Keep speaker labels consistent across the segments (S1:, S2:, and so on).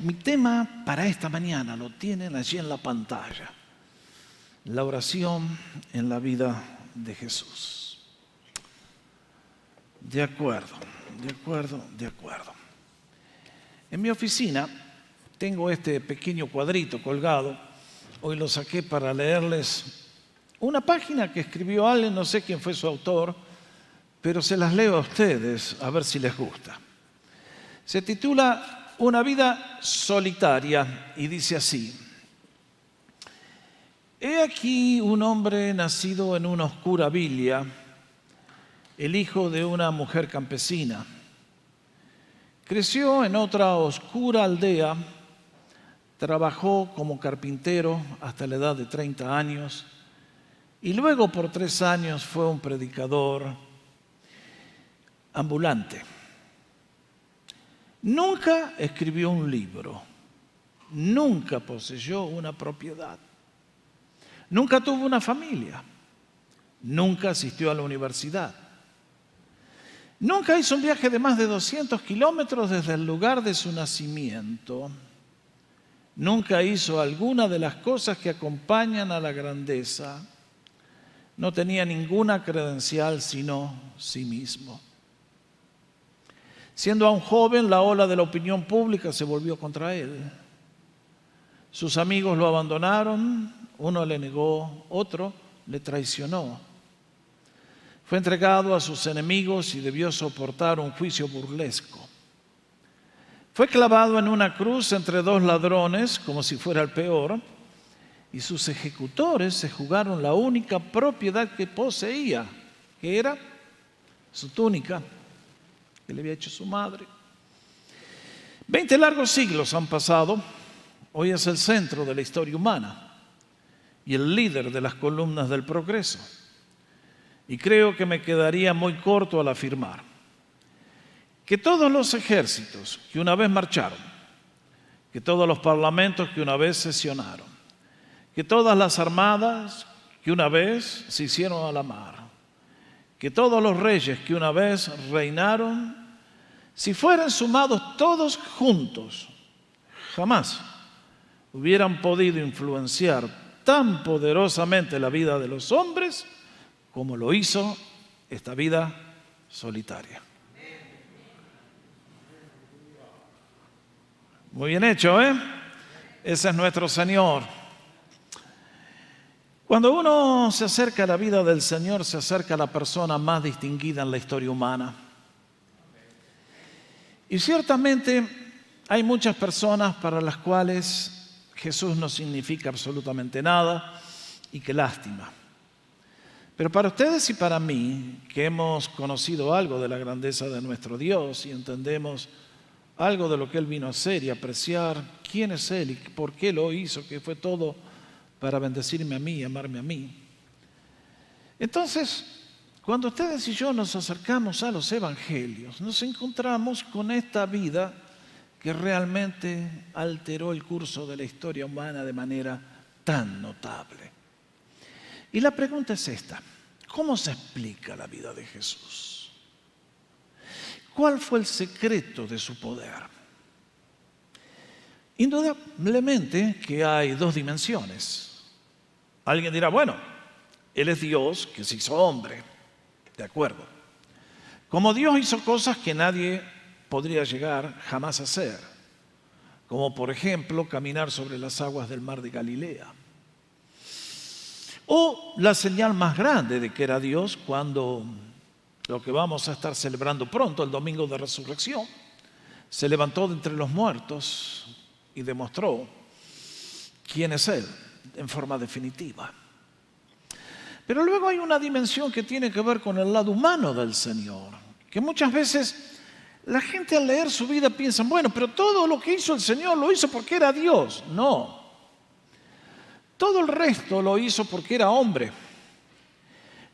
S1: Mi tema para esta mañana lo tienen allí en la pantalla. La oración en la vida de Jesús. De acuerdo. En mi oficina tengo este pequeño cuadrito colgado. Hoy lo saqué para leerles una página que escribió alguien, no sé quién fue su autor, pero se las leo a ustedes a ver si les gusta. Se titula Una vida solitaria y dice así: he aquí un hombre nacido en una oscura villa, el hijo de una mujer campesina. Creció en otra oscura aldea, trabajó como carpintero hasta la edad de 30 años y luego por 3 años fue un predicador ambulante. Nunca escribió un libro, nunca poseyó una propiedad, nunca tuvo una familia, nunca asistió a la universidad, nunca hizo un viaje de más de 200 kilómetros desde el lugar de su nacimiento, nunca hizo alguna de las cosas que acompañan a la grandeza, no tenía ninguna credencial sino sí mismo. Siendo aún joven, la ola de la opinión pública se volvió contra él. Sus amigos lo abandonaron, uno le negó, otro le traicionó. Fue entregado a sus enemigos y debió soportar un juicio burlesco. Fue clavado en una cruz entre 2 ladrones, como si fuera el peor, y sus ejecutores se jugaron la única propiedad que poseía, que era su túnica, que le había hecho su madre. 20 largos siglos han pasado. Hoy es el centro de la historia humana y el líder de las columnas del progreso. Y creo que me quedaría muy corto al afirmar que todos los ejércitos que una vez marcharon, que todos los parlamentos que una vez sesionaron, que todas las armadas que una vez se hicieron a la mar, que todos los reyes que una vez reinaron, si fueran sumados todos juntos, jamás hubieran podido influenciar tan poderosamente la vida de los hombres como lo hizo esta vida solitaria. Muy bien hecho, ¿eh? Ese es nuestro Señor. Cuando uno se acerca a la vida del Señor, se acerca a la persona más distinguida en la historia humana. Y ciertamente hay muchas personas para las cuales Jesús no significa absolutamente nada, y qué lástima. Pero para ustedes y para mí, que hemos conocido algo de la grandeza de nuestro Dios y entendemos algo de lo que Él vino a hacer y apreciar quién es Él y por qué lo hizo, que fue todo para bendecirme a mí y amarme a mí. Entonces, cuando ustedes y yo nos acercamos a los evangelios, nos encontramos con esta vida que realmente alteró el curso de la historia humana de manera tan notable. Y la pregunta es esta: ¿cómo se explica la vida de Jesús? ¿Cuál fue el secreto de su poder? Indudablemente que hay 2 dimensiones. Alguien dirá, bueno, Él es Dios que se hizo hombre. De acuerdo. Como Dios hizo cosas que nadie podría llegar jamás a hacer, como por ejemplo caminar sobre las aguas del mar de Galilea. O la señal más grande de que era Dios, cuando lo que vamos a estar celebrando pronto, el domingo de resurrección, se levantó de entre los muertos y demostró quién es Él en forma definitiva. Pero luego hay una dimensión que tiene que ver con el lado humano del Señor, que muchas veces la gente al leer su vida piensa, bueno, pero todo lo que hizo el Señor lo hizo porque era Dios. No. Todo el resto lo hizo porque era hombre.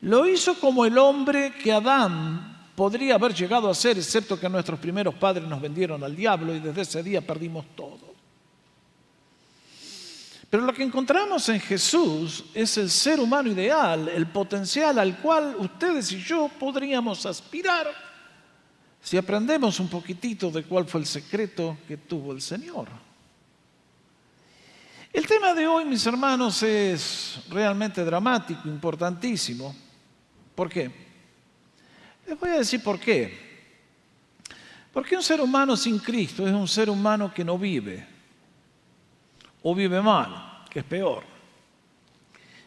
S1: Lo hizo como el hombre que Adán podría haber llegado a ser, excepto que nuestros primeros padres nos vendieron al diablo y desde ese día perdimos todo. Pero lo que encontramos en Jesús es el ser humano ideal, el potencial al cual ustedes y yo podríamos aspirar si aprendemos un poquitito de cuál fue el secreto que tuvo el Señor. El tema de hoy, mis hermanos, es realmente dramático, importantísimo. ¿Por qué? Les voy a decir por qué. Porque un ser humano sin Cristo es un ser humano que no vive, o vive mal, que es peor.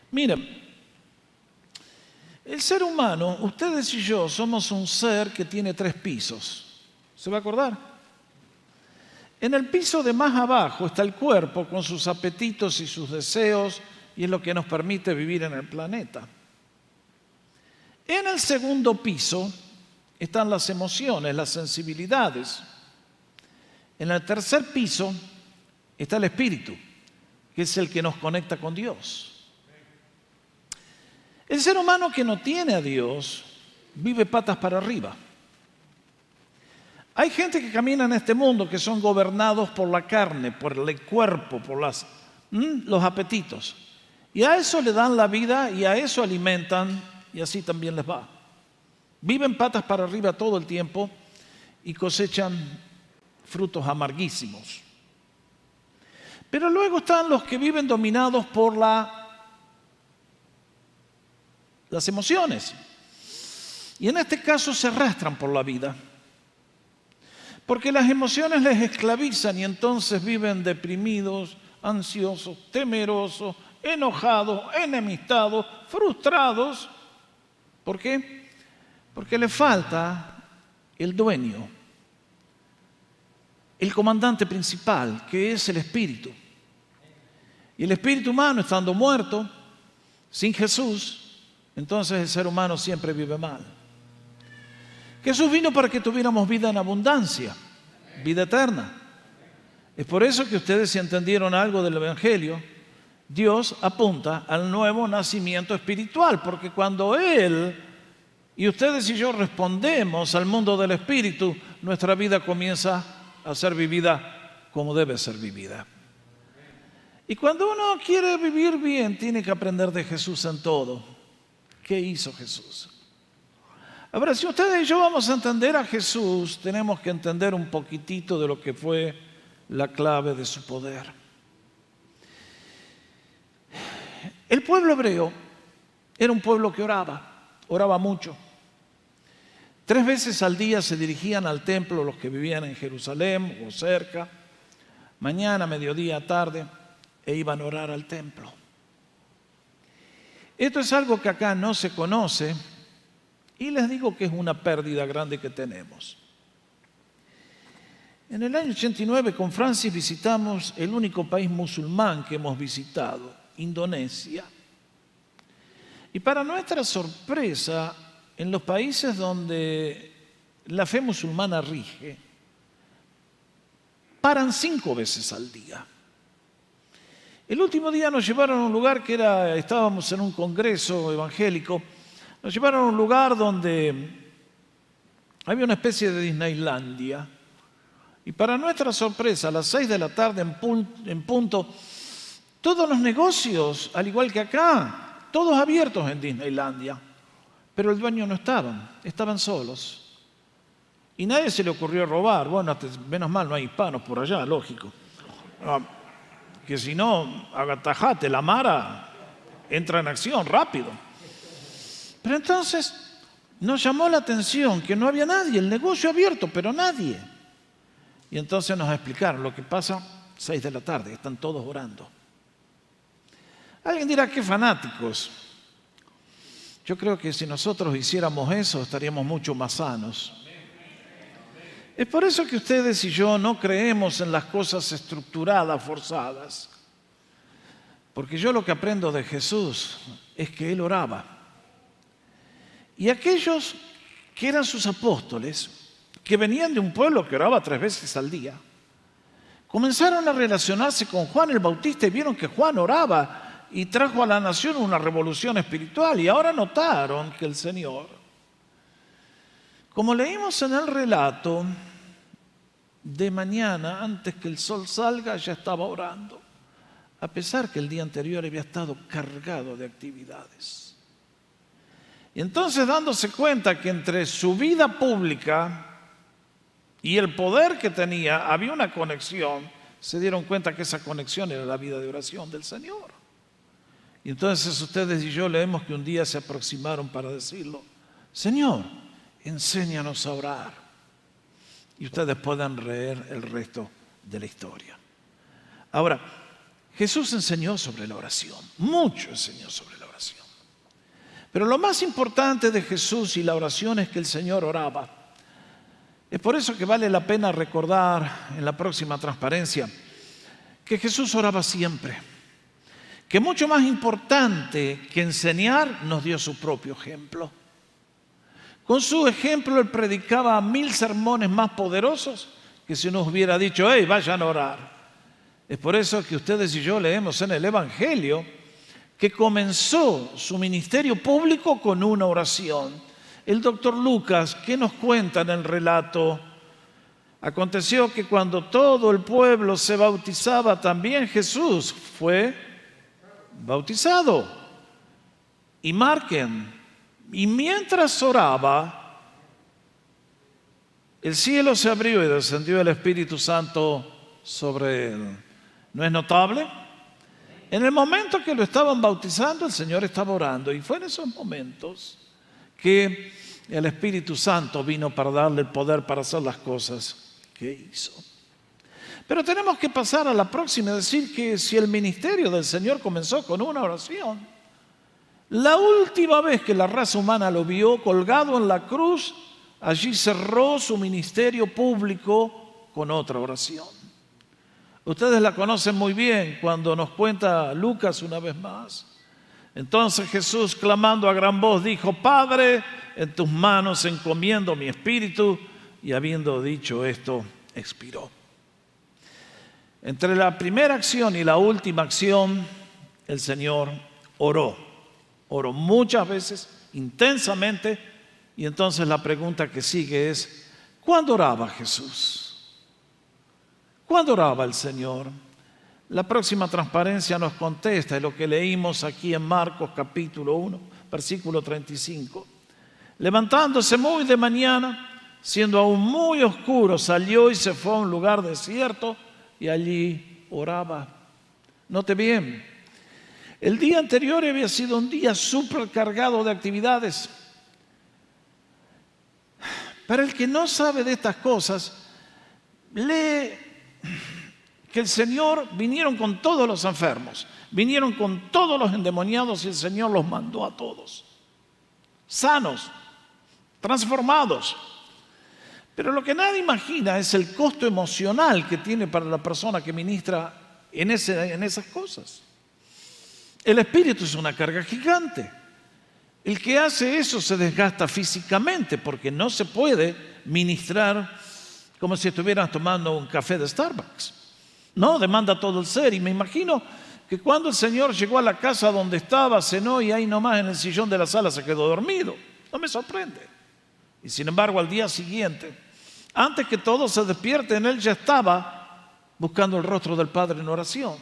S1: Miren, el ser humano, ustedes y yo, somos un ser que tiene 3 pisos. ¿Se va a acordar? En el piso de más abajo está el cuerpo con sus apetitos y sus deseos, y es lo que nos permite vivir en el planeta. En el segundo piso están las emociones, las sensibilidades. En el tercer piso está el espíritu, que es el que nos conecta con Dios. El ser humano que no tiene a Dios vive patas para arriba. Hay gente que camina en este mundo que son gobernados por la carne, por el cuerpo, por los apetitos. Y a eso le dan la vida y a eso alimentan y así también les va. Viven patas para arriba todo el tiempo y cosechan frutos amarguísimos. Pero luego están los que viven dominados por las emociones. Y en este caso se arrastran por la vida. Porque las emociones les esclavizan y entonces viven deprimidos, ansiosos, temerosos, enojados, enemistados, frustrados. ¿Por qué? Porque le falta el dueño, el comandante principal, que es el espíritu. Y el espíritu humano, estando muerto, sin Jesús, entonces el ser humano siempre vive mal. Jesús vino para que tuviéramos vida en abundancia, vida eterna. Es por eso que ustedes, si entendieron algo del Evangelio, Dios apunta al nuevo nacimiento espiritual, porque cuando Él y ustedes y yo respondemos al mundo del Espíritu, nuestra vida comienza a ser vivida como debe ser vivida. Y cuando uno quiere vivir bien, tiene que aprender de Jesús en todo. ¿Qué hizo Jesús? Ahora, si ustedes y yo vamos a entender a Jesús, tenemos que entender un poquitito de lo que fue la clave de su poder. El pueblo hebreo era un pueblo que oraba mucho. 3 veces al día se dirigían al templo los que vivían en Jerusalén o cerca, mañana, mediodía, tarde, e iban a orar al templo. Esto es algo que acá no se conoce y les digo que es una pérdida grande que tenemos. En el año 89 con Francis visitamos el único país musulmán que hemos visitado, Indonesia. Y para nuestra sorpresa, en los países donde la fe musulmana rige, paran 5 veces al día. El último día nos llevaron a un lugar estábamos en un congreso evangélico, nos llevaron a un lugar donde había una especie de Disneylandia. Y para nuestra sorpresa, a las 6 de la tarde en punto, todos los negocios, al igual que acá, todos abiertos en Disneylandia. Pero el dueño no estaban solos. Y nadie se le ocurrió robar. Bueno, menos mal no hay hispanos por allá, lógico. Que si no, agatajate, la Mara entra en acción rápido. Pero entonces nos llamó la atención que no había nadie, el negocio abierto, pero nadie. Y entonces nos explicaron lo que pasa 6 de la tarde, están todos orando. Alguien dirá, qué fanáticos. Yo creo que si nosotros hiciéramos eso, estaríamos mucho más sanos. Es por eso que ustedes y yo no creemos en las cosas estructuradas, forzadas. Porque yo lo que aprendo de Jesús es que Él oraba. Y aquellos que eran sus apóstoles, que venían de un pueblo que oraba 3 veces al día, comenzaron a relacionarse con Juan el Bautista y vieron que Juan oraba y trajo a la nación una revolución espiritual. Y ahora notaron que el Señor, como leímos en el relato, de mañana, antes que el sol salga, ya estaba orando, a pesar que el día anterior había estado cargado de actividades. Y entonces, dándose cuenta que entre su vida pública y el poder que tenía había una conexión, se dieron cuenta que esa conexión era la vida de oración del Señor. Y entonces ustedes y yo leemos que un día se aproximaron para decirlo: Señor, enséñanos a orar. Y ustedes puedan leer el resto de la historia. Ahora, Jesús enseñó sobre la oración, mucho enseñó sobre la oración. Pero lo más importante de Jesús y la oración es que el Señor oraba. Es por eso que vale la pena recordar en la próxima transparencia que Jesús oraba siempre. Que mucho más importante que enseñar, nos dio su propio ejemplo. Con su ejemplo, Él predicaba 1000 sermones más poderosos que si nos hubiera dicho: hey, vayan a orar. Es por eso que ustedes y yo leemos en el Evangelio que comenzó su ministerio público con una oración. El doctor Lucas, ¿qué nos cuenta en el relato? Aconteció que cuando todo el pueblo se bautizaba, también Jesús fue bautizado. Y marquen, y mientras oraba, el cielo se abrió y descendió el Espíritu Santo sobre él. ¿No es notable? En el momento que lo estaban bautizando, el Señor estaba orando, y fue en esos momentos que el Espíritu Santo vino para darle el poder para hacer las cosas que hizo. Pero tenemos que pasar a la próxima y decir que si el ministerio del Señor comenzó con una oración, la última vez que la raza humana lo vio colgado en la cruz, allí cerró su ministerio público con otra oración. Ustedes la conocen muy bien cuando nos cuenta Lucas una vez más. Entonces Jesús, clamando a gran voz, dijo: Padre, en tus manos encomiendo mi espíritu. Y habiendo dicho esto, expiró. Entre la primera acción y la última acción, el Señor oró. Oró muchas veces, intensamente. Y entonces la pregunta que sigue es: ¿cuándo oraba Jesús? ¿Cuándo oraba el Señor? La próxima transparencia nos contesta de lo que leímos aquí en Marcos capítulo 1, versículo 35. Levantándose muy de mañana, siendo aún muy oscuro, salió y se fue a un lugar desierto y allí oraba. Note bien, el día anterior había sido un día súper cargado de actividades. Para el que no sabe de estas cosas, lee que el Señor vinieron con todos los enfermos, vinieron con todos los endemoniados y el Señor los mandó a todos, sanos, transformados. Pero lo que nadie imagina es el costo emocional que tiene para la persona que ministra en esas cosas. El espíritu es una carga gigante. El que hace eso se desgasta físicamente porque no se puede ministrar como si estuvieras tomando un café de Starbucks. No, demanda todo el ser. Y me imagino que cuando el Señor llegó a la casa donde estaba, cenó y ahí nomás en el sillón de la sala se quedó dormido. No me sorprende. Y sin embargo, al día siguiente, antes que todos se despierten, Él ya estaba buscando el rostro del Padre en oración.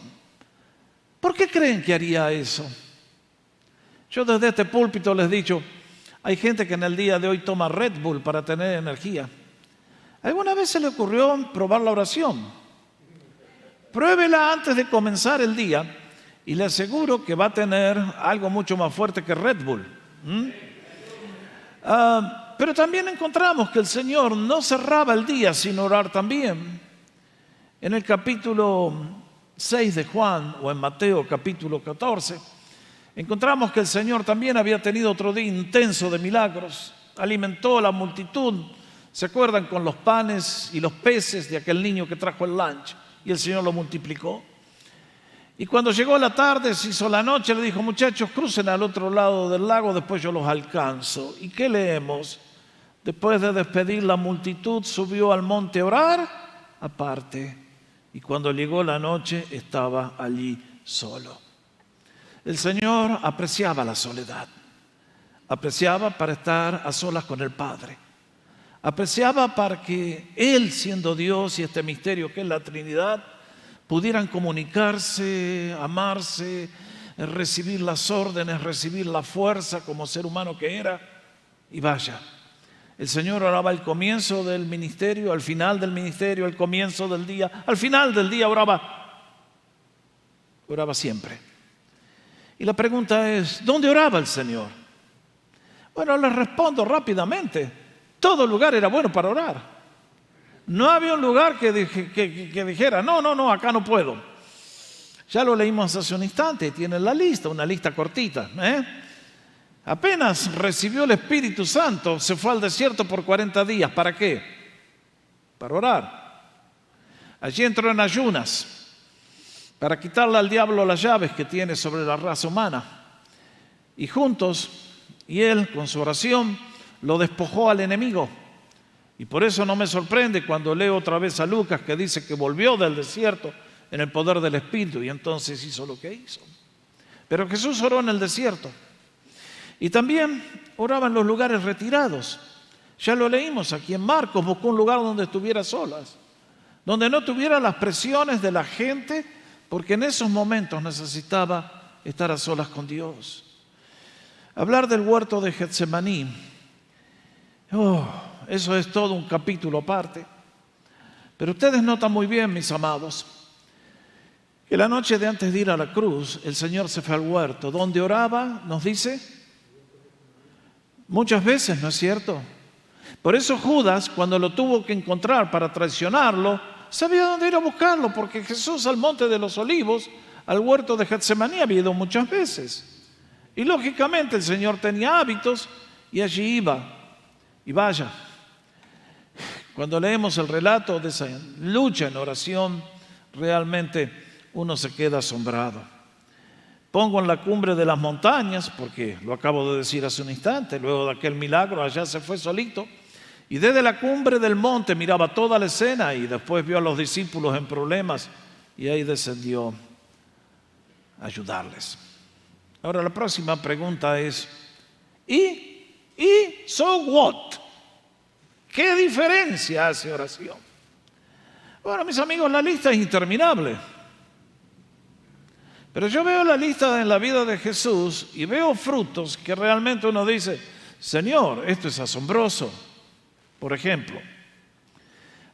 S1: ¿Por qué creen que haría eso? Yo desde este púlpito les he dicho, hay gente que en el día de hoy toma Red Bull para tener energía. ¿Alguna vez se le ocurrió probar la oración? Pruébela antes de comenzar el día y le aseguro que va a tener algo mucho más fuerte que Red Bull. Pero también encontramos que el Señor no cerraba el día sin orar también. En el capítulo 6 de Juan, o en Mateo capítulo 14, encontramos que el Señor también había tenido otro día intenso de milagros. Alimentó a la multitud. ¿Se acuerdan con los panes y los peces de aquel niño que trajo el lunch? Y el Señor lo multiplicó. Y cuando llegó la tarde, se hizo la noche, le dijo: muchachos, crucen al otro lado del lago, después yo los alcanzo. ¿Y qué leemos? Después de despedir la multitud, subió al monte a orar aparte. Y cuando llegó la noche, estaba allí solo. El Señor apreciaba la soledad. Apreciaba para estar a solas con el Padre. Apreciaba para que Él, siendo Dios y este misterio que es la Trinidad, pudieran comunicarse, amarse, recibir las órdenes, recibir la fuerza como ser humano que era. Y vaya, El Señor oraba al comienzo del ministerio, al final del ministerio, al comienzo del día, al final del día oraba siempre. Y la pregunta es, ¿dónde oraba el Señor? Bueno, les respondo rápidamente. Todo lugar era bueno para orar. No había un lugar que dijera, no, acá no puedo. Ya lo leímos hace un instante, tienen la lista, una lista cortita. Apenas recibió el Espíritu Santo, se fue al desierto por 40 días. ¿Para qué? Para orar. Allí entró en ayunas, para quitarle al diablo las llaves que tiene sobre la raza humana. Y juntos, y él con su oración, lo despojó al enemigo. Y por eso no me sorprende cuando leo otra vez a Lucas que dice que volvió del desierto en el poder del Espíritu y entonces hizo lo que hizo. Pero Jesús oró en el desierto y también oraba en los lugares retirados. Ya lo leímos aquí en Marcos, buscó un lugar donde estuviera solas, donde no tuviera las presiones de la gente, porque en esos momentos necesitaba estar a solas con Dios. Hablar del huerto de Getsemaní, eso es todo un capítulo aparte. Pero ustedes notan muy bien, mis amados, que la noche de antes de ir a la cruz, el Señor se fue al huerto, donde oraba, nos dice, muchas veces, ¿no es cierto? Por eso Judas, cuando lo tuvo que encontrar para traicionarlo, sabía dónde ir a buscarlo, porque Jesús al monte de los olivos, al huerto de Getsemaní, había ido muchas veces. Y lógicamente el Señor tenía hábitos y allí iba. Y vaya, cuando leemos el relato de esa lucha en oración, realmente uno se queda asombrado. Pongo en la cumbre de las montañas, porque lo acabo de decir hace un instante, luego de aquel milagro, allá se fue solito, y desde la cumbre del monte miraba toda la escena y después vio a los discípulos en problemas y ahí descendió a ayudarles. Ahora la próxima pregunta es, ¿y so what? ¿Qué diferencia hace oración? Bueno, mis amigos, la lista es interminable. Pero yo veo la lista en la vida de Jesús y veo frutos que realmente uno dice, Señor, esto es asombroso. Por ejemplo,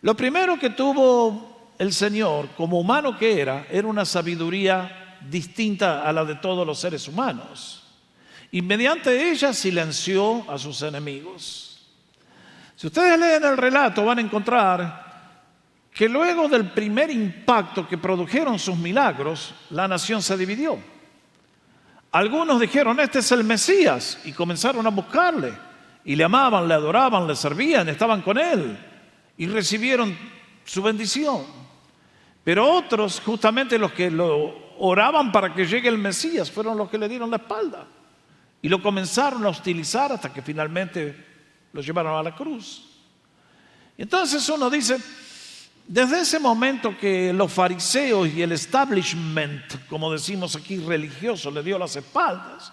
S1: lo primero que tuvo el Señor, como humano que era una sabiduría distinta a la de todos los seres humanos. Y mediante ella silenció a sus enemigos. Si ustedes leen el relato van a encontrar que luego del primer impacto que produjeron sus milagros, la nación se dividió. Algunos dijeron, este es el Mesías, y comenzaron a buscarle, y le amaban, le adoraban, le servían, estaban con él, y recibieron su bendición. Pero otros, justamente los que lo oraban para que llegue el Mesías, fueron los que le dieron la espalda, y lo comenzaron a hostilizar hasta que finalmente lo llevaron a la cruz. Y entonces uno dice, desde ese momento que los fariseos y el establishment, como decimos aquí, religioso, le dio las espaldas,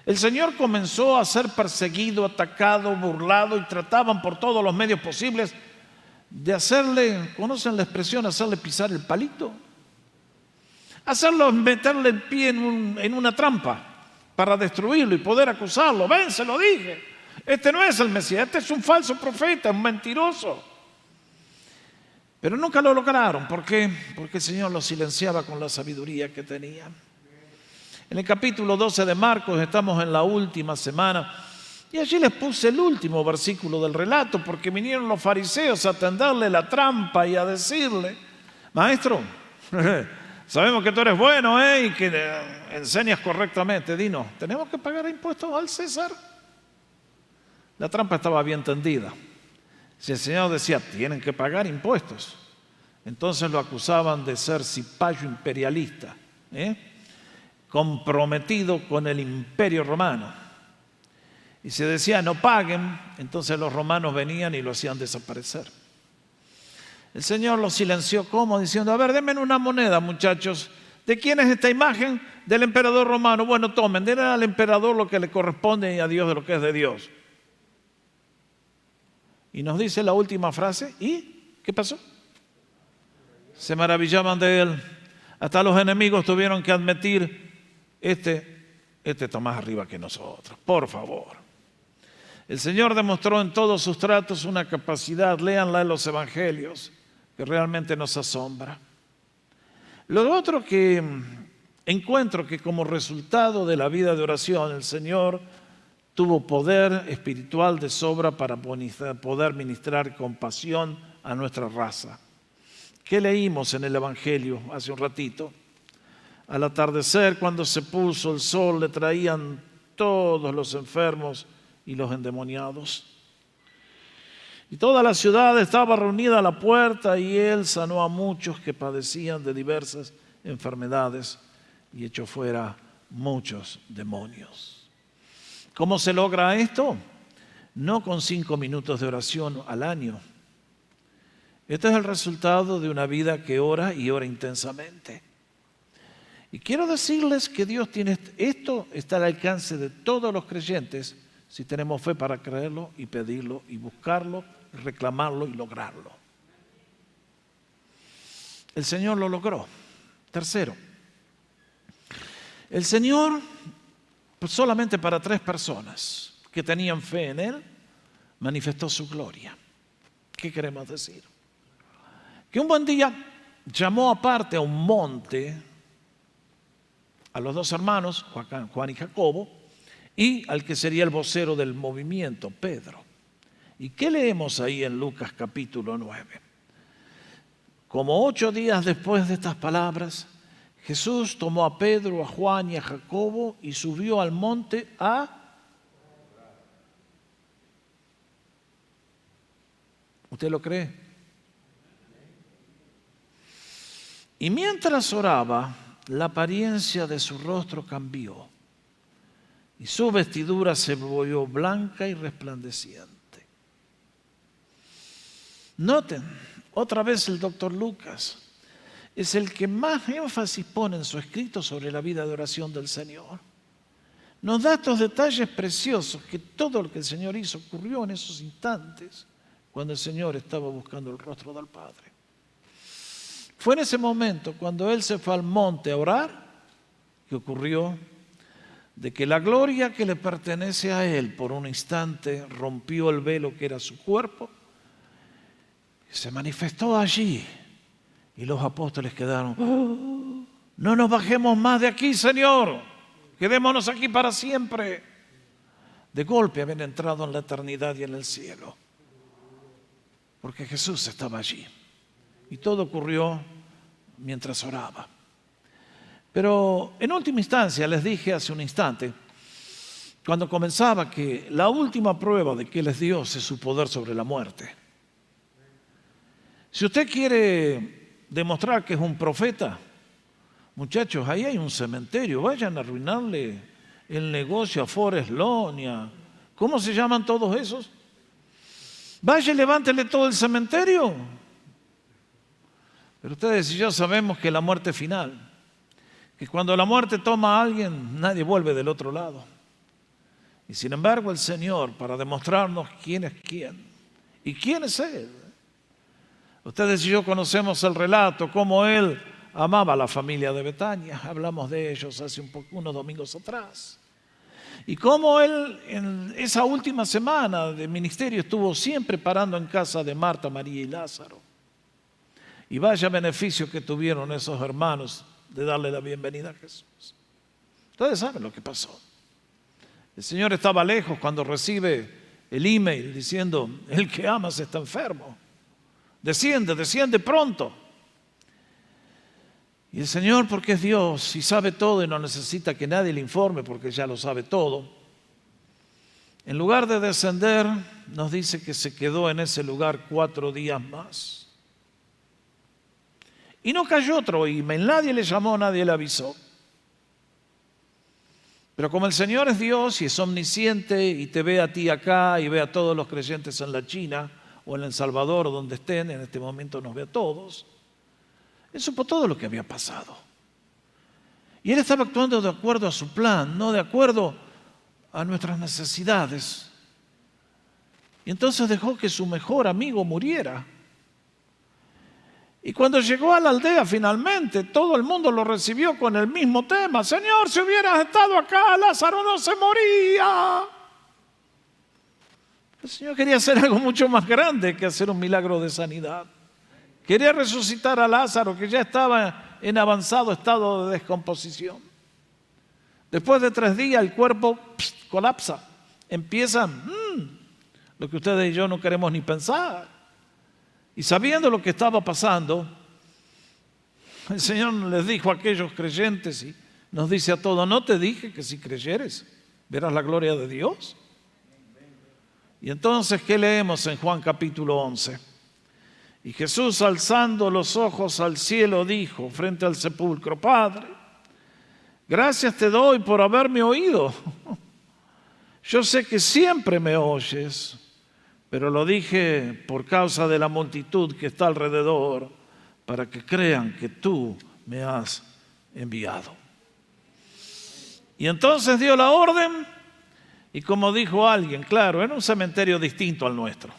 S1: el Señor comenzó a ser perseguido, atacado, burlado y trataban por todos los medios posibles de hacerle, ¿conocen la expresión? Hacerle pisar el palito. Hacerlo, meterle el pie en una trampa para destruirlo y poder acusarlo. Ven, se lo dije. Este no es el Mesías, este es un falso profeta, un mentiroso. Pero nunca lo lograron. ¿Por qué? Porque el Señor los silenciaba con la sabiduría que tenía. En el capítulo 12 de Marcos estamos en la última semana y allí les puse el último versículo del relato porque vinieron los fariseos a tenderle la trampa y a decirle, maestro, sabemos que tú eres bueno y que enseñas correctamente. Dinos, ¿tenemos que pagar impuestos al César? La trampa estaba bien tendida. Si el Señor decía, tienen que pagar impuestos, entonces lo acusaban de ser cipayo imperialista, comprometido con el imperio romano. Y si decía, no paguen, entonces los romanos venían y lo hacían desaparecer. El Señor los silenció como diciendo, a ver, denme una moneda, muchachos. ¿De quién es esta imagen? Del emperador romano. Bueno, tomen, denle al emperador lo que le corresponde y a Dios de lo que es de Dios. Y nos dice la última frase, ¿y qué pasó? Se maravillaban de él. Hasta los enemigos tuvieron que admitir, este está más arriba que nosotros, por favor. El Señor demostró en todos sus tratos una capacidad, léanla en los evangelios, que realmente nos asombra. Lo otro que encuentro que como resultado de la vida de oración, el Señor tuvo poder espiritual de sobra para poder ministrar compasión a nuestra raza. ¿Qué leímos en el evangelio hace un ratito? Al atardecer, cuando se puso el sol, le traían todos los enfermos y los endemoniados. Y toda la ciudad estaba reunida a la puerta y él sanó a muchos que padecían de diversas enfermedades y echó fuera muchos demonios. ¿Cómo se logra esto? No con 5 minutos de oración al año. Este es el resultado de una vida que ora y ora intensamente. Y quiero decirles que Dios tiene esto, está al alcance de todos los creyentes si tenemos fe para creerlo y pedirlo y buscarlo, reclamarlo y lograrlo. El Señor lo logró. Tercero, el Señor, pues solamente para 3 personas que tenían fe en Él, manifestó su gloria. ¿Qué queremos decir? Que un buen día llamó aparte a un monte a los 2 hermanos, Juan y Jacobo, y al que sería el vocero del movimiento, Pedro. ¿Y qué leemos ahí en Lucas capítulo 9? Como 8 días después de estas palabras, Jesús tomó a Pedro, a Juan y a Jacobo y subió al monte a... ¿Usted lo cree? Y mientras oraba, la apariencia de su rostro cambió y su vestidura se volvió blanca y resplandeciente. Noten, otra vez el doctor Lucas es el que más énfasis pone en su escrito sobre la vida de oración del Señor. Nos da estos detalles preciosos que todo lo que el Señor hizo ocurrió en esos instantes cuando el Señor estaba buscando el rostro del Padre. Fue en ese momento cuando Él se fue al monte a orar que ocurrió de que la gloria que le pertenece a Él por un instante rompió el velo que era su cuerpo, se manifestó allí y los apóstoles quedaron, no nos bajemos más de aquí, Señor, quedémonos aquí para siempre. De golpe habían entrado en la eternidad y en el cielo, porque Jesús estaba allí y todo ocurrió mientras oraba. Pero en última instancia, les dije hace un instante, cuando comenzaba, que la última prueba de que Él es Dios es su poder sobre la muerte. Si usted quiere demostrar que es un profeta, muchachos, ahí hay un cementerio, vayan a arruinarle el negocio a Forest Lawn y a, ¿cómo se llaman todos esos? Vaya y levántele todo el cementerio. Pero ustedes y yo sabemos que la muerte final, que cuando la muerte toma a alguien, nadie vuelve del otro lado. Y sin embargo el Señor, para demostrarnos quién es quién y quién es Él. Ustedes y yo conocemos el relato, cómo Él amaba a la familia de Betania. Hablamos de ellos hace unos domingos atrás. Y cómo Él en esa última semana de ministerio estuvo siempre parando en casa de Marta, María y Lázaro. Y vaya beneficio que tuvieron esos hermanos de darle la bienvenida a Jesús. Ustedes saben lo que pasó. El Señor estaba lejos cuando recibe el email diciendo, el que amas está enfermo. Desciende pronto. Y el Señor, porque es Dios y sabe todo y no necesita que nadie le informe porque ya lo sabe todo, en lugar de descender, nos dice que se quedó en ese lugar 4 días más. Y no cayó otro email, nadie le llamó, nadie le avisó. Pero como el Señor es Dios y es omnisciente y te ve a ti acá y ve a todos los creyentes en la China o en El Salvador o donde estén, en este momento nos ve a todos, Él supo todo lo que había pasado. Y Él estaba actuando de acuerdo a su plan, no de acuerdo a nuestras necesidades. Y entonces dejó que su mejor amigo muriera. Y cuando llegó a la aldea finalmente, todo el mundo lo recibió con el mismo tema. Señor, si hubieras estado acá, Lázaro no se moría. El Señor quería hacer algo mucho más grande que hacer un milagro de sanidad. Quería resucitar a Lázaro, que ya estaba en avanzado estado de descomposición. Después de 3 días el cuerpo colapsa. Empieza lo que ustedes y yo no queremos ni pensar. Y sabiendo lo que estaba pasando, el Señor les dijo a aquellos creyentes y nos dice a todos: ¿no te dije que si creyeres verás la gloria de Dios? Y entonces, ¿qué leemos en Juan capítulo 11? Y Jesús, alzando los ojos al cielo, dijo frente al sepulcro: Padre, gracias te doy por haberme oído. Yo sé que siempre me oyes, pero lo dije por causa de la multitud que está alrededor, para que crean que tú me has enviado. Y entonces dio la orden, y como dijo alguien, claro, en un cementerio distinto al nuestro,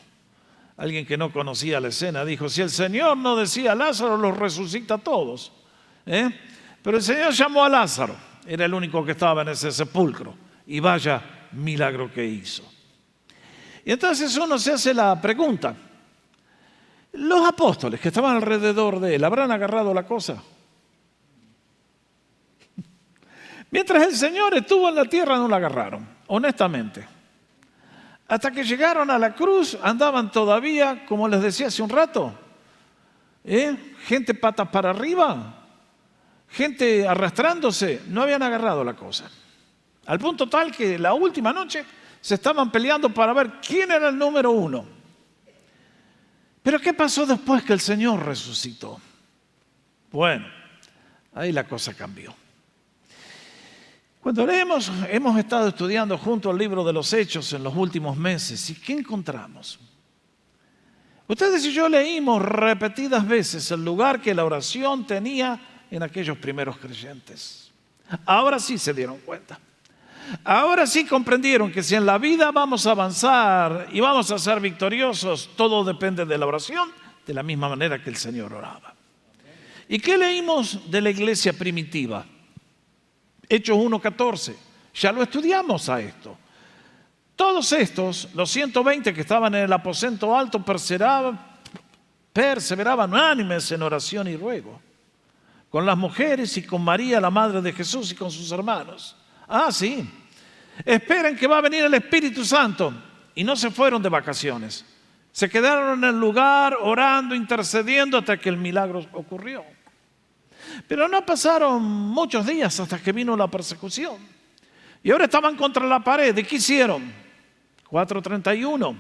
S1: alguien que no conocía la escena, dijo: si el Señor no decía a Lázaro, los resucita a todos. Pero el Señor llamó a Lázaro, era el único que estaba en ese sepulcro, y vaya milagro que hizo. Y entonces uno se hace la pregunta: los apóstoles que estaban alrededor de él, ¿habrán agarrado la cosa? Mientras el Señor estuvo en la tierra no la agarraron, honestamente. Hasta que llegaron a la cruz andaban todavía, como les decía hace un rato, gente patas para arriba, gente arrastrándose, no habían agarrado la cosa. Al punto tal que la última noche se estaban peleando para ver quién era el número 1. Pero ¿qué pasó después que el Señor resucitó? Bueno, ahí la cosa cambió. Cuando hemos estado estudiando junto al libro de los Hechos en los últimos meses, ¿y qué encontramos? Ustedes y yo leímos repetidas veces el lugar que la oración tenía en aquellos primeros creyentes. Ahora sí se dieron cuenta. Ahora sí comprendieron que si en la vida vamos a avanzar y vamos a ser victoriosos, todo depende de la oración, de la misma manera que el Señor oraba. ¿Y qué leímos de la iglesia primitiva? Hechos 1:14. Ya lo estudiamos a esto. Todos estos, los 120 que estaban en el aposento alto, perseveraban unánimes en oración y ruego, con las mujeres y con María, la madre de Jesús, y con sus hermanos. Ah, sí. Esperen que va a venir el Espíritu Santo. Y no se fueron de vacaciones. Se quedaron en el lugar orando, intercediendo hasta que el milagro ocurrió. Pero no pasaron muchos días hasta que vino la persecución. Y ahora estaban contra la pared. ¿Y qué hicieron? 4:31.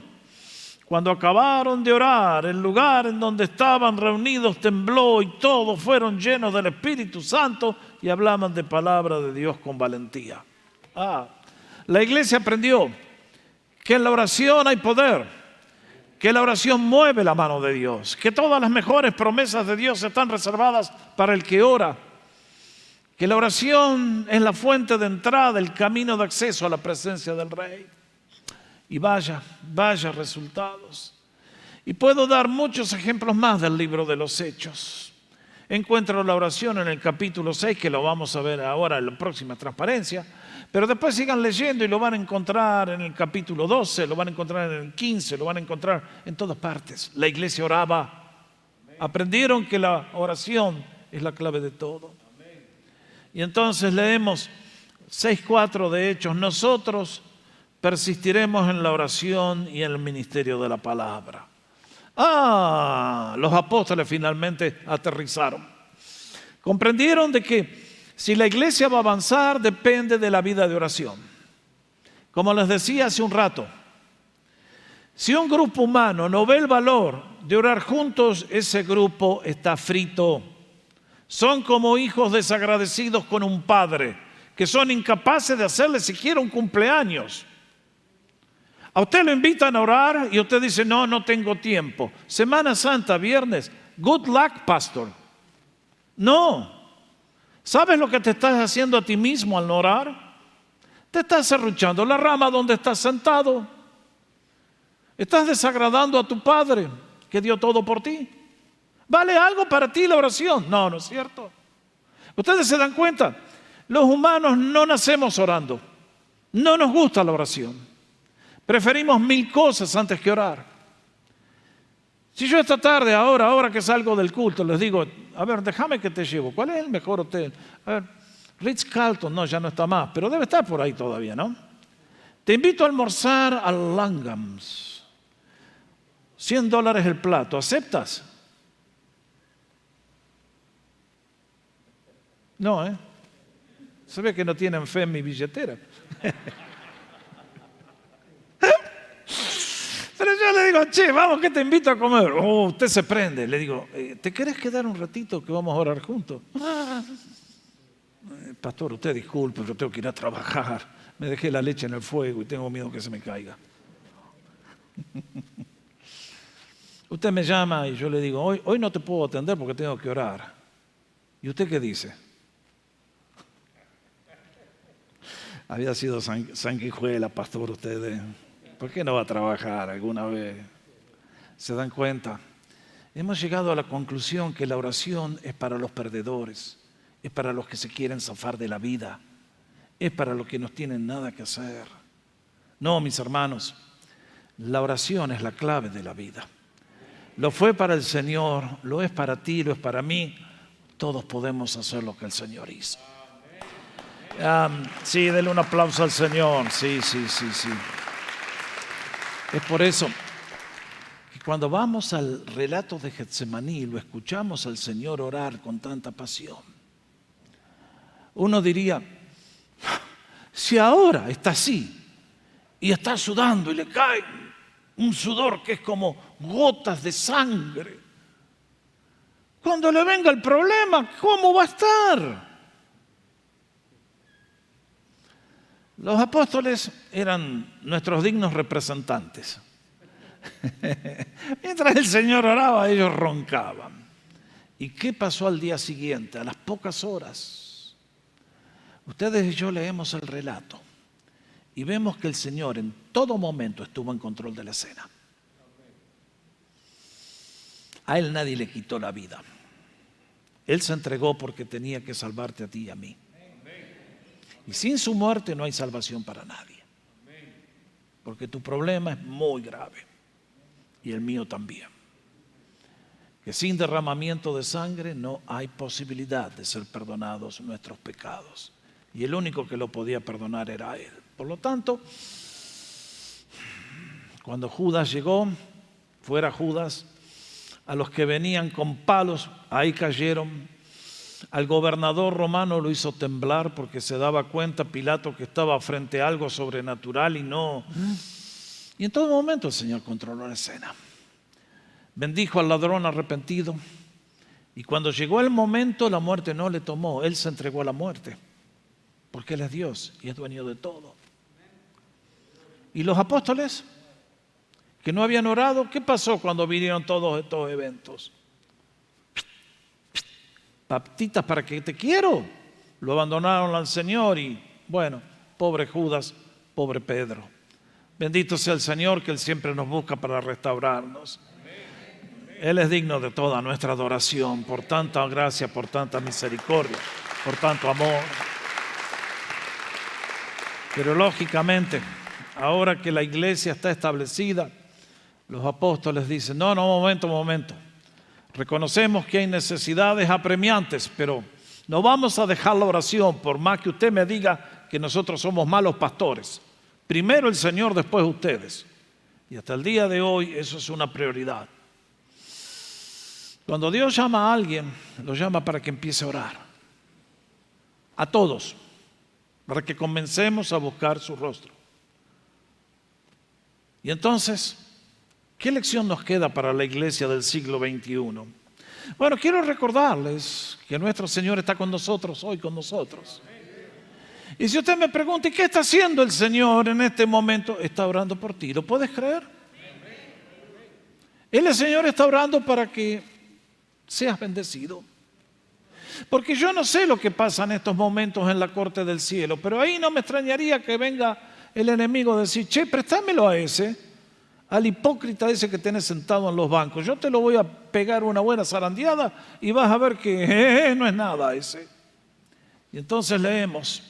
S1: Cuando acabaron de orar, el lugar en donde estaban reunidos tembló y todos fueron llenos del Espíritu Santo y hablaban de palabra de Dios con valentía. La iglesia aprendió que en la oración hay poder, que la oración mueve la mano de Dios, que todas las mejores promesas de Dios están reservadas para el que ora, que la oración es la fuente de entrada, el camino de acceso a la presencia del Rey. Y vaya resultados. Y puedo dar muchos ejemplos más del libro de los Hechos. Encuentro la oración en el capítulo 6, que lo vamos a ver ahora en la próxima transparencia. Pero después sigan leyendo y lo van a encontrar en el capítulo 12, lo van a encontrar en el 15, lo van a encontrar en todas partes. La iglesia oraba. Aprendieron que la oración es la clave de todo. Y entonces leemos 6:4 de Hechos. Nosotros persistiremos en la oración y en el ministerio de la palabra. Los apóstoles finalmente aterrizaron. Comprendieron de que si la iglesia va a avanzar, depende de la vida de oración. Como les decía hace un rato, si un grupo humano no ve el valor de orar juntos, ese grupo está frito. Son como hijos desagradecidos con un padre, que son incapaces de hacerle siquiera un cumpleaños. A usted lo invitan a orar y usted dice: no tengo tiempo. Semana Santa, viernes, good luck, pastor. No. ¿Sabes lo que te estás haciendo a ti mismo al no orar? Te estás serruchando la rama donde estás sentado. Estás desagradando a tu Padre, que dio todo por ti. ¿Vale algo para ti la oración? No es cierto. Ustedes se dan cuenta, los humanos no nacemos orando. No nos gusta la oración. Preferimos 1000 cosas antes que orar. Si yo esta tarde, ahora que salgo del culto, les digo, a ver, déjame que te llevo. ¿Cuál es el mejor hotel? A ver, Ritz-Carlton, no, ya no está más, pero debe estar por ahí todavía, ¿no? Te invito a almorzar al Langhams. $100 el plato, ¿aceptas? No, ¿eh? Se ve que no tienen fe en mi billetera. Pero yo le digo, che, vamos que te invito a comer. Oh, usted se prende. Le digo, ¿te querés quedar un ratito que vamos a orar juntos? Pastor, usted disculpe, yo tengo que ir a trabajar. Me dejé la leche en el fuego y tengo miedo que se me caiga. Usted me llama y yo le digo, hoy no te puedo atender porque tengo que orar. ¿Y usted qué dice? Había sido sanguijuela, pastor, ustedes. ¿Por qué no va a trabajar alguna vez? ¿Se dan cuenta? Hemos llegado a la conclusión que la oración es para los perdedores, es para los que se quieren zafar de la vida, es para los que no tienen nada que hacer. No, mis hermanos, la oración es la clave de la vida. Lo fue para el Señor, lo es para ti, lo es para mí. Todos podemos hacer lo que el Señor hizo. Sí, denle un aplauso al Señor. Sí. Es por eso que cuando vamos al relato de Getsemaní, lo escuchamos al Señor orar con tanta pasión. Uno diría, si ahora está así y está sudando y le cae un sudor que es como gotas de sangre, cuando le venga el problema, ¿cómo va a estar? Los apóstoles eran nuestros dignos representantes. Mientras el Señor oraba, ellos roncaban. ¿Y qué pasó al día siguiente? A las pocas horas, ustedes y yo leemos el relato y vemos que el Señor en todo momento estuvo en control de la escena. A Él nadie le quitó la vida. Él se entregó porque tenía que salvarte a ti y a mí. Y sin su muerte no hay salvación para nadie. Porque tu problema es muy grave. Y el mío también. Que sin derramamiento de sangre no hay posibilidad de ser perdonados nuestros pecados. Y el único que lo podía perdonar era Él. Por lo tanto, cuando Judas llegó, fuera Judas, a los que venían con palos, ahí cayeron. Al gobernador romano lo hizo temblar porque se daba cuenta Pilato que estaba frente a algo sobrenatural y no. Y en todo momento el Señor controló la escena. Bendijo al ladrón arrepentido y cuando llegó el momento la muerte no le tomó. Él se entregó a la muerte porque Él es Dios y es dueño de todo. ¿Y los apóstoles que no habían orado? ¿Qué pasó cuando vinieron todos estos eventos? Paptitas, ¿para qué te quiero? Lo abandonaron al Señor y bueno, pobre Judas, pobre Pedro. Bendito sea el Señor que Él siempre nos busca para restaurarnos. Él es digno de toda nuestra adoración por tanta gracia, por tanta misericordia, por tanto amor. Pero lógicamente, ahora que la iglesia está establecida, los apóstoles dicen, no, momento. Reconocemos que hay necesidades apremiantes, pero no vamos a dejar la oración por más que usted me diga que nosotros somos malos pastores. Primero el Señor, después ustedes. Y hasta el día de hoy eso es una prioridad. Cuando Dios llama a alguien, lo llama para que empiece a orar. A todos, para que comencemos a buscar su rostro. Y entonces, ¿qué lección nos queda para la iglesia del siglo XXI? Bueno, quiero recordarles que nuestro Señor está con nosotros, hoy con nosotros. Y si usted me pregunta, ¿y qué está haciendo el Señor en este momento? Está orando por ti, ¿lo puedes creer? El Señor está orando para que seas bendecido. Porque yo no sé lo que pasa en estos momentos en la corte del cielo, pero ahí no me extrañaría que venga el enemigo a decir, che, préstamelo a ese, al hipócrita ese que tenés sentado en los bancos. Yo te lo voy a pegar una buena zarandeada y vas a ver que no es nada ese. Y entonces leemos,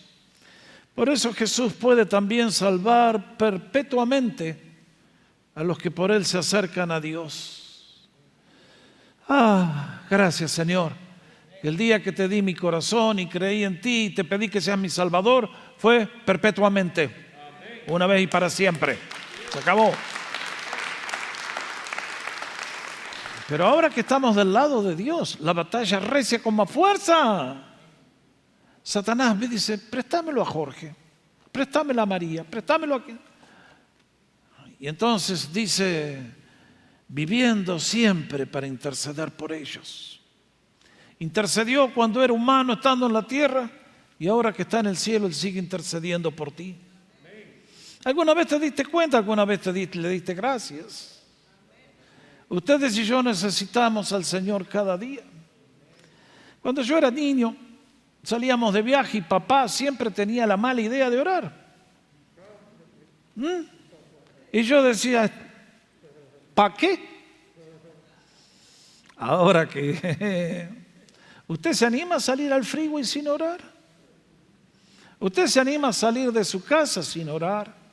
S1: Por eso Jesús puede también salvar perpetuamente a los que por Él se acercan a Dios. Gracias, Señor. El día que te di mi corazón y creí en ti y te pedí que seas mi Salvador, fue perpetuamente, una vez y para siempre. Se acabó. Pero ahora que estamos del lado de Dios, la batalla recia con más fuerza. Satanás me dice, préstamelo a Jorge, préstamelo a María, préstamelo a quien. Y entonces dice, viviendo siempre para interceder por ellos. Intercedió cuando era humano estando en la tierra y ahora que está en el cielo, Él sigue intercediendo por ti. ¿Alguna vez te diste cuenta? ¿Alguna vez le diste gracias? Ustedes y yo necesitamos al Señor cada día. Cuando yo era niño, salíamos de viaje y papá siempre tenía la mala idea de orar. Y yo decía, ¿para qué? Ahora que ¿usted se anima a salir al freeway sin orar? ¿Usted se anima a salir de su casa sin orar?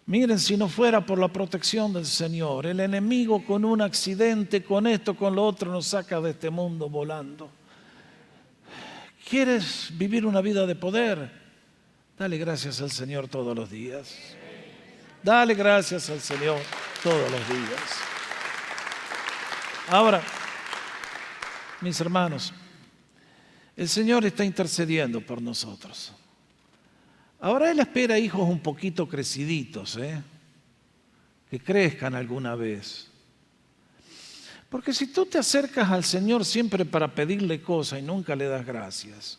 S1: Miren, si no fuera por la protección del Señor, el enemigo con un accidente, con esto, con lo otro, nos saca de este mundo volando. ¿Quieres vivir una vida de poder? Dale gracias al Señor todos los días. Dale gracias al Señor todos los días. Ahora, mis hermanos, el Señor está intercediendo por nosotros. Ahora Él espera hijos un poquito creciditos, que crezcan alguna vez. Porque si tú te acercas al Señor siempre para pedirle cosas y nunca le das gracias,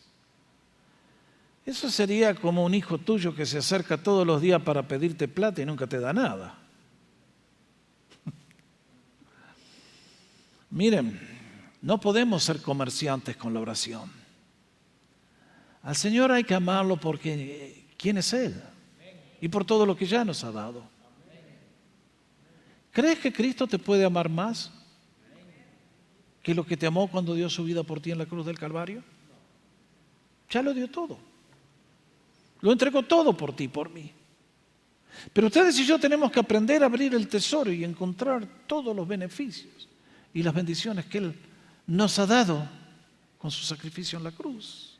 S1: eso sería como un hijo tuyo que se acerca todos los días para pedirte plata y nunca te da nada. Miren, no podemos ser comerciantes con la oración. Al Señor hay que amarlo porque ¿quién es Él? Y por todo lo que ya nos ha dado. ¿Crees que Cristo te puede amar más que lo que te amó cuando dio su vida por ti en la cruz del Calvario? Ya lo dio todo. Lo entregó todo por ti, por mí. Pero ustedes y yo tenemos que aprender a abrir el tesoro y encontrar todos los beneficios y las bendiciones que Él nos ha dado con su sacrificio en la cruz.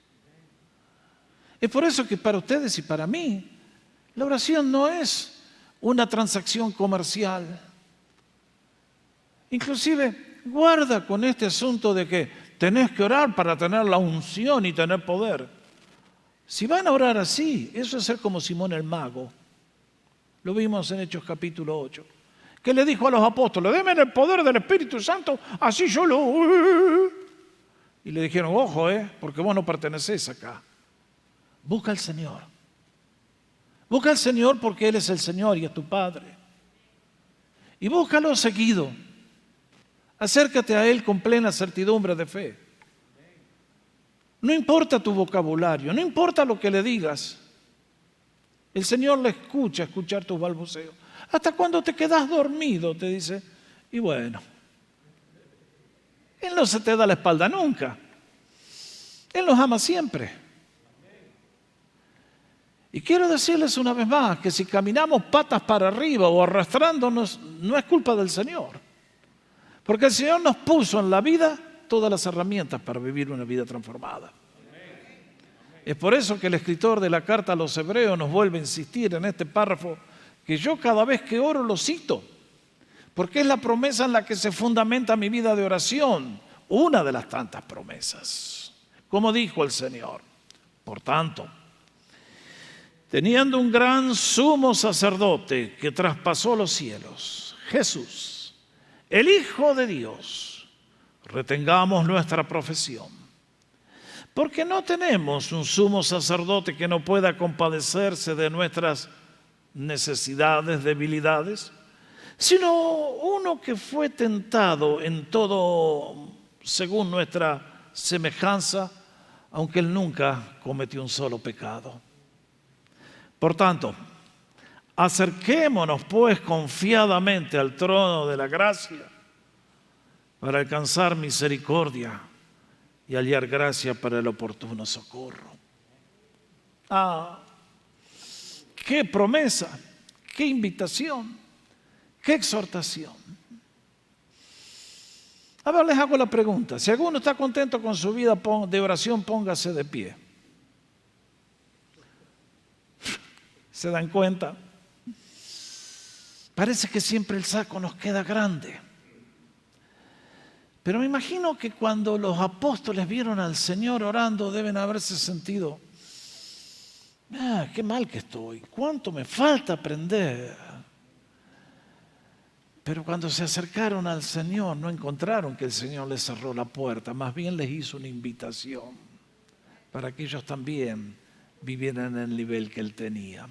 S1: Es por eso que para ustedes y para mí, la oración no es una transacción comercial. Inclusive, guarda con este asunto de que tenés que orar para tener la unción y tener poder. Si van a orar así, eso es ser como Simón el Mago. Lo vimos en Hechos capítulo 8. Que le dijo a los apóstoles, denme el poder del Espíritu Santo, así yo lo... Y le dijeron, ojo, porque vos no pertenecés acá. Busca al Señor. Busca al Señor porque Él es el Señor y es tu Padre. Y búscalo seguido. Acércate a Él con plena certidumbre de fe. No importa tu vocabulario, no importa lo que le digas. El Señor le escucha escuchar tus balbuceos. Hasta cuando te quedas dormido, te dice, y bueno, Él no se te da la espalda nunca. Él nos ama siempre. Y quiero decirles una vez más que si caminamos patas para arriba o arrastrándonos, no es culpa del Señor. Porque el Señor nos puso en la vida todas las herramientas para vivir una vida transformada. Es por eso que el escritor de la carta a los Hebreos nos vuelve a insistir en este párrafo que yo cada vez que oro lo cito, porque es la promesa en la que se fundamenta mi vida de oración, una de las tantas promesas. Como dijo el Señor, por tanto, teniendo un gran sumo sacerdote que traspasó los cielos, Jesús, el Hijo de Dios, retengamos nuestra profesión. Porque no tenemos un sumo sacerdote que no pueda compadecerse de nuestras necesidades, debilidades, sino uno que fue tentado en todo según nuestra semejanza, aunque Él nunca cometió un solo pecado. Por tanto, acerquémonos pues confiadamente al trono de la gracia para alcanzar misericordia y hallar gracia para el oportuno socorro. qué promesa, qué invitación, qué exhortación. A ver, les hago la pregunta. Si alguno está contento con su vida de oración, póngase de pie. ¿Se dan cuenta? Parece que siempre el saco nos queda grande. Pero me imagino que cuando los apóstoles vieron al Señor orando, deben haberse sentido, qué mal que estoy, cuánto me falta aprender. Pero cuando se acercaron al Señor, no encontraron que el Señor les cerró la puerta, más bien les hizo una invitación para que ellos también vivieran en el nivel que Él tenía.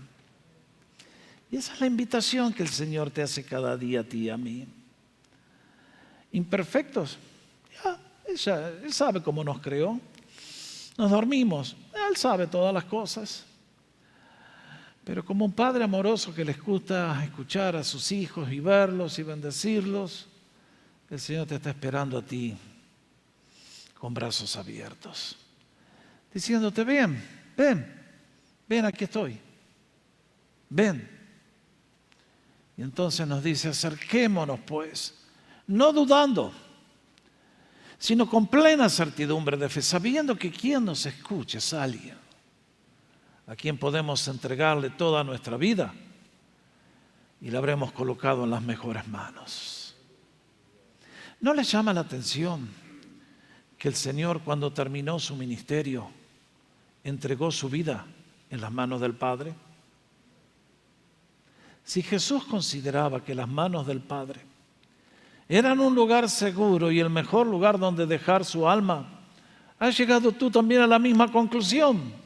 S1: Y esa es la invitación que el Señor te hace cada día a ti y a mí. Imperfectos, Él sabe cómo nos creó. Nos dormimos, Él sabe todas las cosas. Pero como un padre amoroso que les gusta escuchar a sus hijos y verlos y bendecirlos, el Señor te está esperando a ti con brazos abiertos, diciéndote, ven, aquí estoy, ven. Y entonces nos dice, acerquémonos pues, no dudando, sino con plena certidumbre de fe, sabiendo que quien nos escuche es alguien a quien podemos entregarle toda nuestra vida y la habremos colocado en las mejores manos. ¿No les llama la atención que el Señor, cuando terminó su ministerio, entregó su vida en las manos del Padre? Si Jesús consideraba que las manos del Padre eran un lugar seguro y el mejor lugar donde dejar su alma, ¿has llegado tú también a la misma conclusión?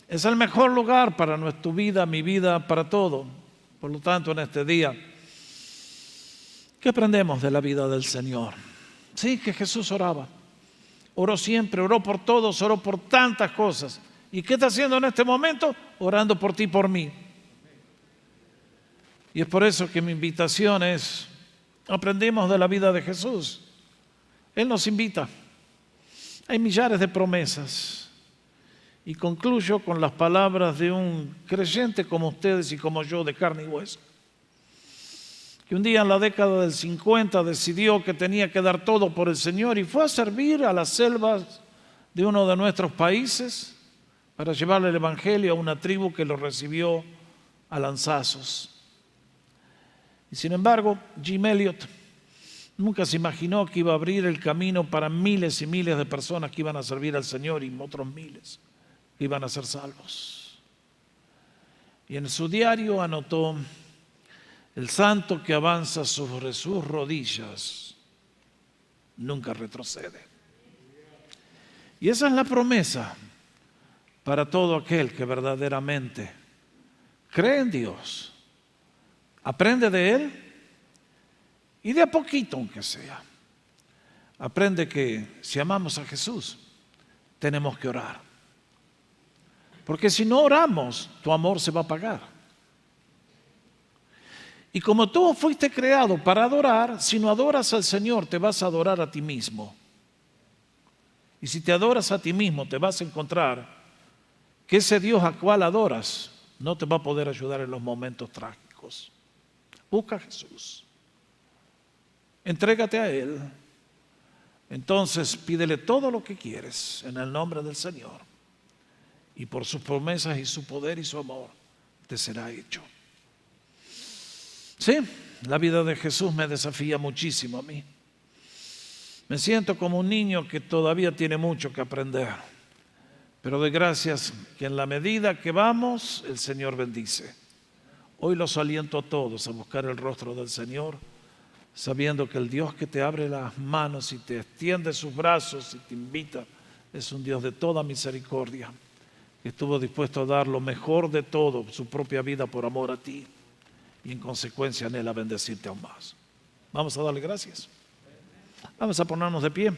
S1: Es el mejor lugar para tu vida, mi vida, para todo. Por lo tanto, en este día, ¿qué aprendemos de la vida del Señor? Sí, que Jesús oraba. Oró siempre, oró por todos, oró por tantas cosas. ¿Y qué está haciendo en este momento? Orando por ti y por mí. Y es por eso que mi invitación es, aprendemos de la vida de Jesús. Él nos invita. Hay millares de promesas. Y concluyo con las palabras de un creyente como ustedes y como yo, de carne y hueso, que un día en la década del 50 decidió que tenía que dar todo por el Señor y fue a servir a las selvas de uno de nuestros países para llevarle el evangelio a una tribu que lo recibió a lanzazos. Y sin embargo, Jim Elliot nunca se imaginó que iba a abrir el camino para miles y miles de personas que iban a servir al Señor y otros miles que iban a ser salvos. Y en su diario anotó, el santo que avanza sobre sus rodillas nunca retrocede. Y esa es la promesa para todo aquel que verdaderamente cree en Dios, aprende de Él y de a poquito aunque sea, aprende que si amamos a Jesús tenemos que orar. Porque si no oramos, tu amor se va a apagar. Y como tú fuiste creado para adorar, si no adoras al Señor, te vas a adorar a ti mismo. Y si te adoras a ti mismo, te vas a encontrar que ese Dios al cual adoras no te va a poder ayudar en los momentos trágicos. Busca a Jesús. Entrégate a Él. Entonces pídele todo lo que quieres en el nombre del Señor. Y por sus promesas y su poder y su amor te será hecho. Sí, la vida de Jesús me desafía muchísimo a mí. Me siento como un niño que todavía tiene mucho que aprender. Pero doy gracias que en la medida que vamos, el Señor bendice. Hoy los aliento a todos a buscar el rostro del Señor, sabiendo que el Dios que te abre las manos y te extiende sus brazos y te invita, es un Dios de toda misericordia, que estuvo dispuesto a dar lo mejor de todo, su propia vida por amor a ti, y en consecuencia anhela bendecirte aún más. Vamos a darle gracias. Vamos a ponernos de pie.